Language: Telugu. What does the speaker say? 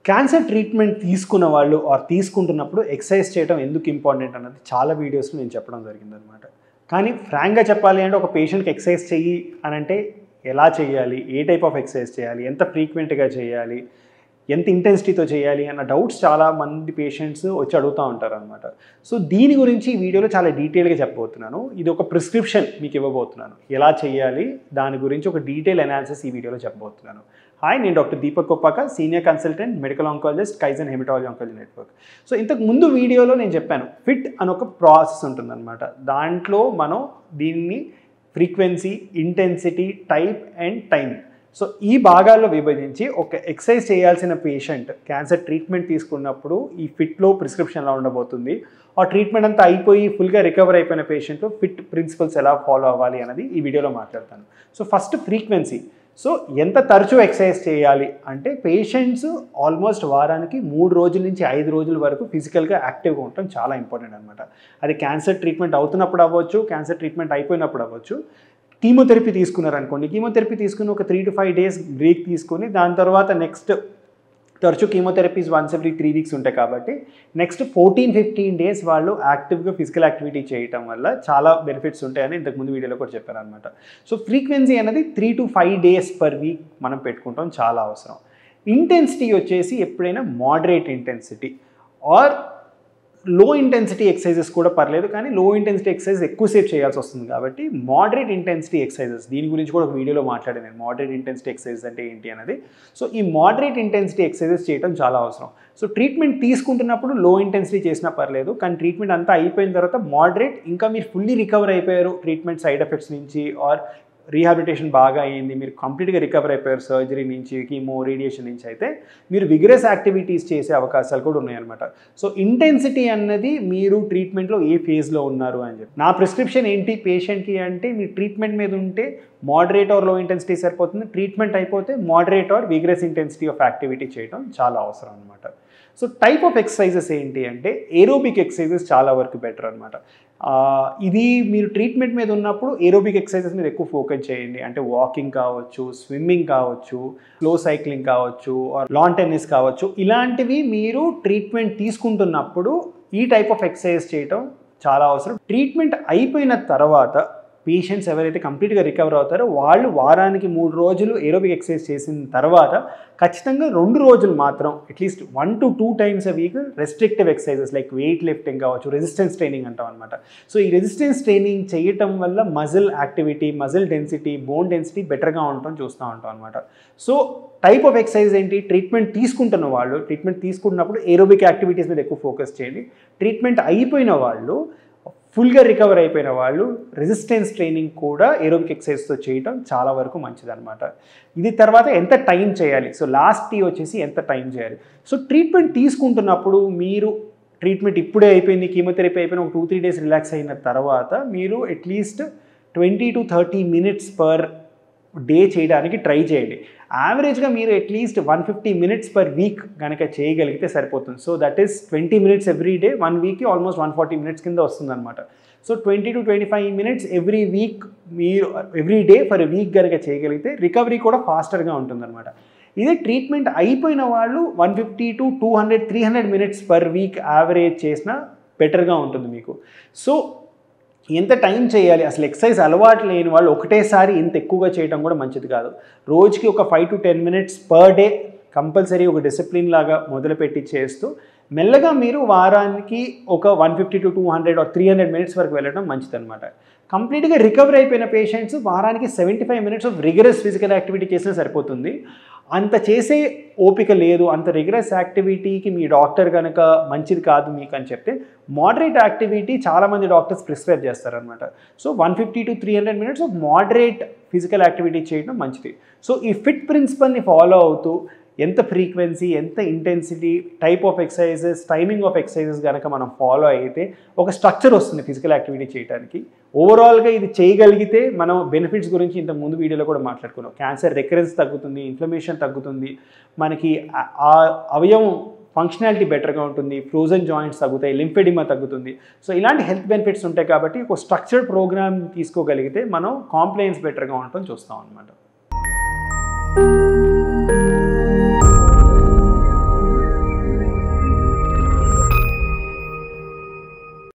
క్యాన్సర్ ట్రీట్మెంట్ తీసుకున్న వాళ్ళు ఆర్ తీసుకుంటున్నప్పుడు ఎక్సర్సైజ్ చేయడం ఎందుకు ఇంపార్టెంట్ అన్నది చాలా వీడియోస్లో నేను చెప్పడం జరిగిందనమాట. కానీ ఫ్రాంక్గా చెప్పాలి అంటే ఒక పేషెంట్కి ఎక్సర్సైజ్ చెయ్యి అని అంటే ఎలా చేయాలి, ఏ టైప్ ఆఫ్ ఎక్సర్సైజ్ చేయాలి, ఎంత ఫ్రీక్వెంట్గా చేయాలి, ఎంత ఇంటెన్సిటీతో చేయాలి అన్న డౌట్స్ చాలా మంది పేషెంట్స్ వచ్చి అడుగుతూ ఉంటారు అనమాట. సో దీని గురించి ఈ వీడియోలో చాలా డీటెయిల్గా చెప్పబోతున్నాను. ఇది ఒక ప్రిస్క్రిప్షన్ మీకు ఇవ్వబోతున్నాను, ఎలా చేయాలి దాని గురించి ఒక డీటెయిల్ అనాలిసిస్ ఈ వీడియోలో చెప్పబోతున్నాను. హాయ్, నేను doctor Deepak Koppaka, senior consultant medical oncologist, kaizen haematology oncology network. So ఇంతకు ముందు వీడియోలో నేను చెప్పాను ఫిట్ అని ఒక ప్రాసెస్ ఉంటుందన్నమాట. దాంట్లో మనం దీన్ని frequency, intensity, type and timing, so ఈ భాగాల్లో విభజించి ఒక ఎక్సర్సైజ్ చేయాల్సిన పేషెంట్ క్యాన్సర్ ట్రీట్మెంట్ తీసుకున్నప్పుడు ఈ ఫిట్లో ప్రిస్క్రిప్షన్లా ఉండబోతుంది. ఆ ట్రీట్మెంట్ అంతా అయిపోయి ఫుల్గా రికవర్ అయిపోయిన పేషెంట్ ఫిట్ ప్రిన్సిపల్స్ ఎలా ఫాలో అవ్వాలి అనేది ఈ వీడియోలో మాట్లాడతాను. So first frequency. సో ఎంత తరచూ ఎక్సర్సైజ్ చేయాలి అంటే పేషెంట్స్ ఆల్మోస్ట్ వారానికి 3 రోజుల నుంచి 5 రోజుల వరకు ఫిజికల్గా యాక్టివ్గా ఉండటం చాలా ఇంపార్టెంట్ అనమాట. అది క్యాన్సర్ ట్రీట్మెంట్ అవుతున్నప్పుడు అవ్వచ్చు, క్యాన్సర్ ట్రీట్మెంట్ అయిపోయినప్పుడు అవ్వచ్చు. కీమోథెరపీ తీసుకున్నారనుకోండి, కీమోథెరపీ తీసుకుని ఒక 3 to 5 days బ్రేక్ తీసుకొని దాని తర్వాత నెక్స్ట్ తరచూ కీమోథెరపీస్ వన్స్ ఎవ్రీ 3 weeks ఉంటాయి కాబట్టి నెక్స్ట్ 14-15 days వాళ్ళు యాక్టివ్గా ఫిజికల్ యాక్టివిటీ చేయటం వల్ల చాలా బెనిఫిట్స్ ఉంటాయని ఇంతకుముందు వీడియోలో కూడా చెప్పాను అనమాట. సో ఫ్రీక్వెన్సీ అనేది 3 to 5 days per week మనం పెట్టుకుంటాం, చాలా అవసరం. ఇంటెన్సిటీ వచ్చేసి ఎప్పుడైనా moderate intensity or low intensity exercises కూడా పర్లేదు, కానీ లో ఇంటెన్సిటీ ఎక్సర్సైజ్ ఎక్కువసేపు చేయాల్సి వస్తుంది కాబట్టి మోడరేట్ ఇంటెన్సిటీ ఎక్సర్సైజెస్, దీని గురించి కూడా ఒక వీడియోలో మాట్లాడాను నేను, మోడరేట్ ఇంటెన్సిటీ ఎక్సర్సైజ్ అంటే ఏంటి అనేది. సో ఈ మోడరేట్ ఇంటెన్సిటీ ఎక్సర్సైజెస్ చేయడం చాలా అవసరం. సో ట్రీట్మెంట్ తీసుకుంటున్నప్పుడు లో ఇంటెన్సిటీ చేసినా పర్లేదు, కానీ ట్రీట్మెంట్ అంతా అయిపోయిన తర్వాత మోడరేట్, ఇంకా మీరు ఫుల్లీ రికవర్ అయిపోయారు ట్రీట్మెంట్ సైడ్ ఎఫెక్ట్స్ నుంచి ఆర్ రీహాబిలిటేషన్ బాగా అయింది, మీరు కంప్లీట్గా రికవర్ అయిపోయారు సర్జరీ నుంచి, కీమో, రేడియేషన్ నుంచి, అయితే మీరు విగరస్ యాక్టివిటీస్ చేసే అవకాశాలు కూడా ఉన్నాయన్నమాట. సో ఇంటెన్సిటీ అన్నది మీరు ట్రీట్మెంట్లో ఏ ఫేజ్లో ఉన్నారు అని చెప్పి. నా ప్రిస్క్రిప్షన్ ఏంటి పేషెంట్కి అంటే, మీరు ట్రీట్మెంట్ మీద ఉంటే మోడరేట్ ఆర్ లో ఇంటెన్సిటీ సరిపోతుంది, ట్రీట్మెంట్ అయిపోతే moderate or vigorous intensity of activity చేయడం చాలా అవసరం అనమాట. సో టైప్ ఆఫ్ ఎక్సర్సైజెస్ ఏంటి అంటే ఏరోబిక్ ఎక్సర్సైజెస్ చాలా వరకు బెటర్ అనమాట. ఇది మీరు ట్రీట్మెంట్ మీద ఉన్నప్పుడు ఏరోబిక్ ఎక్సర్సైజెస్ మీద ఎక్కువ ఫోకస్ చేయండి. అంటే వాకింగ్ కావచ్చు, స్విమ్మింగ్ కావచ్చు, స్లో సైక్లింగ్ కావచ్చు, లాన్ టెన్నిస్ కావచ్చు. ఇలాంటివి మీరు ట్రీట్మెంట్ తీసుకుంటున్నప్పుడు ఈ టైప్ ఆఫ్ ఎక్సర్సైజ్ చేయడం చాలా అవసరం. ట్రీట్మెంట్ అయిపోయిన తర్వాత పేషెంట్స్ ఎవరైతే కంప్లీట్గా రికవర్ అవుతారో వాళ్ళు వారానికి 3 రోజులు ఏరోబిక్ ఎక్సర్సైజ్ చేసిన తర్వాత ఖచ్చితంగా 2 రోజులు మాత్రం at least 1 to 2 times a week restrictive exercises like weight lifting కావచ్చు, రెసిస్టెన్స్ ట్రైనింగ్ అంటాం అనమాట. సో ఈ రెసిస్టెన్స్ ట్రైనింగ్ చేయటం వల్ల muscle activity, muscle density, bone density బెటర్గా ఉండటం చూస్తూ ఉంటాం అనమాట. సో టైప్ ఆఫ్ ఎక్సర్సైజ్ ఏంటి, ట్రీట్మెంట్ తీసుకుంటున్న వాళ్ళు ట్రీట్మెంట్ తీసుకుంటున్నప్పుడు ఏరోబిక్ యాక్టివిటీస్ మీద ఎక్కువ ఫోకస్ చేయండి. ట్రీట్మెంట్ అయిపోయిన వాళ్ళు, ఫుల్గా రికవర్ అయిపోయిన వాళ్ళు రెసిస్టెన్స్ ట్రైనింగ్ కూడా ఏరోబిక్ ఎక్సర్సైజ్తో చేయడం చాలా వరకు మంచిదన్నమాట. ఇది తర్వాత ఎంత టైం చేయాలి, సో లాస్ట్ టీ వచ్చేసి ఎంత టైం చేయాలి. సో ట్రీట్మెంట్ తీసుకుంటున్నప్పుడు మీరు ట్రీట్మెంట్ ఇప్పుడే అయిపోయింది, కీమోథెరపీ అయిపోయిన ఒక 2-3 days రిలాక్స్ అయిన తర్వాత మీరు at least 20 to 30 minutes per day చేయడానికి ట్రై చేయండి. యావరేజ్గా మీరు అట్లీస్ట్ 150 minutes per week కనుక చేయగలిగితే సరిపోతుంది. So that is 20 minutes every day, 1 weekకి ఆల్మోస్ట్ 140 minutes కింద వస్తుంది అనమాట. So 20 to 25 minutes every week మీరు ఎవ్రీ డే ఫర్ వీక్ కనుక చేయగలిగితే రికవరీ కూడా ఫాస్టర్గా ఉంటుందన్నమాట. ఇదే ట్రీట్మెంట్ అయిపోయిన వాళ్ళు 150 to 200, 300 minutes per week average చేసినా బెటర్గా ఉంటుంది మీకు. సో ఎంత టైం చేయాలి, అసలు ఎక్సర్సైజ్ అలవాటు లేని వాళ్ళు ఒకటేసారి ఇంత ఎక్కువగా చేయడం కూడా మంచిది కాదు. రోజుకి ఒక 5 to 10 minutes per day compulsory ఒక డిసిప్లిన్ లాగా మొదలుపెట్టి చేస్తూ మెల్లగా మీరు వారానికి ఒక 150 to 200 or 300 minutes వరకు వెళ్ళడం మంచిదన్నమాట. కంప్లీట్గా రికవర్ అయిపోయిన పేషెంట్స్ వారానికి 75 minutes of rigorous physical activity చేసినా సరిపోతుంది. అంత చేసే ఓపిక లేదు, అంత రిగరస్ యాక్టివిటీకి మీ డాక్టర్ కనుక మంచిది కాదు మీకు అని చెప్తే మోడరేట్ యాక్టివిటీ చాలామంది డాక్టర్స్ ప్రిస్క్రైబ్ చేస్తారనమాట. So 150 to 300 minutes of moderate physical activity చేయడం మంచిది. సో ఈ ఫిట్ ప్రిన్సిపల్ని ఫాలో అవుతూ ఎంత ఫ్రీక్వెన్సీ, ఎంత intensity, type of exercises, timing of exercises కనుక మనం ఫాలో అయితే ఒక స్ట్రక్చర్ వస్తుంది ఫిజికల్ యాక్టివిటీ చేయడానికి. ఓవరాల్గా ఇది చేయగలిగితే మనం బెనిఫిట్స్ గురించి ఇంత ముందు వీడియోలో కూడా మాట్లాడుకున్నాం. క్యాన్సర్ రికరెన్స్ తగ్గుతుంది, ఇన్ఫ్లమేషన్ తగ్గుతుంది, మనకి ఆ అవయవం ఫంక్షనాలిటీ బెటర్గా ఉంటుంది, ఫ్రోజన్ జాయింట్స్ తగ్గుతాయి, లింఫెడిమా తగ్గుతుంది. సో ఇలాంటి హెల్త్ బెనిఫిట్స్ ఉంటాయి కాబట్టి ఒక స్ట్రక్చర్డ్ ప్రోగ్రామ్ తీసుకోగలిగితే మనం కాంప్లైన్స్ బెటర్గా ఉండటం చూస్తాం అనమాట.